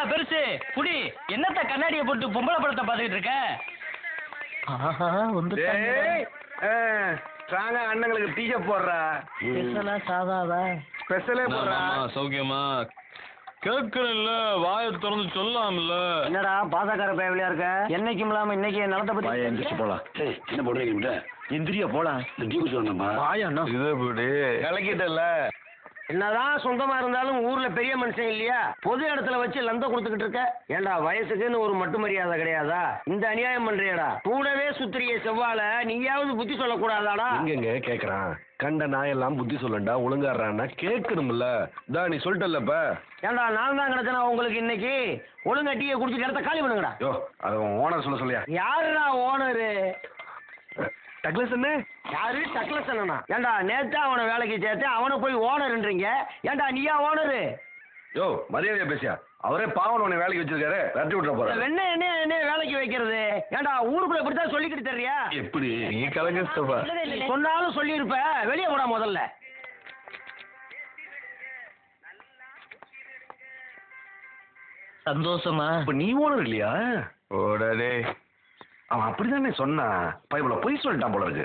ஏடா பெருசு புடி என்னத்த கண்ணாடியை போட்டு பொம்பளை படத்தை பார்த்துக்கிட்டு இருக்க? ஆஹா வந்து ஸ்ட்ராங்கா அண்ணங்களுக்கு டீ-ஷர்ட் போடுறா. ஸ்பெஷலா சாதாவா? ஸ்பெஷலே போடுறா. சௌக்கியமா கேட்கல, வாயை திறந்து சொல்லலாம்ல. என்னடா பாசக்கார பயவிலியா இருக்க? என்னைக்கும் இல்லாம இன்னைக்கு நிலத்தை பத்தி எந்திரிச்சு போலாம். என்ன போடுறீங்க? எந்திரியா போலாம். டீ குடிச்சு வந்தோம்மா. வாயண்ணா இதே போடி கலக்கிட்டல. என்னதான் சொந்தமா இருந்தாலும் ஊர்ல பெரிய மனுஷன் இல்லையா? பொது இடத்துல வச்சு லந்த கொடுத்துக்கிட்டு இருக்க. ஏண்டா வயசுக்குன்னு ஒரு மட்டு மரியாதை கிடையாதா? இந்த அநியாயம் பண்றியடா. கூடவே சுத்திரிய செவ்வால நீயாவது புத்தி சொல்லக்கூடாதாடா? எங்கெங்க கேக்குறான்? கண்ட நாயெல்லாம் புத்தி சொல்லண்டா ஒழுங்காடுறான்னா கேட்கணும்ல. நீ சொல்லிட்டல்லப்ப. ஏண்டா நான் தான் கிடைச்சனா உங்களுக்கு இன்னைக்கு? ஒழுங்கா டீயை குடிச்சிட்டு இடத்த காலி பண்ணுங்கடா. யோ அது ஓனர் சொல்லியா? யாருடா ஓனரு? டக்ளஸ் என்ன? யாரு டக்ளஸ் அண்ணனா? ஏண்டா நேத்தா அவனை வேலைக்கு சேர்த்து அவனை போய் ஓனர்ன்றீங்க. ஏண்டா நீயா ஓனரு? யோ மரியாதையா பேசியா? அவரே பாவன் உன்னை வேலைக்கு வச்சிருக்காரு. விரட்டி விட்டுற போற. என்ன என்ன என்ன வேலைக்கு வைக்கிறது? ஏண்டா ஊருக்குள்ள இப்படித்தான் சொல்லிக்கிட்டு தெரியா? எப்படி நீ கலங்கப்பா. சொன்னாலும் சொல்லியிருப்ப. வெளியே போடா முதல்ல. சந்தோஷமா? இப்ப நீ ஓனர் இல்லையா? ஓடே அவன் அப்படிதானே சொன்னான். பைபிள பொய் சொல்லிட்டான் போல இருக்கு.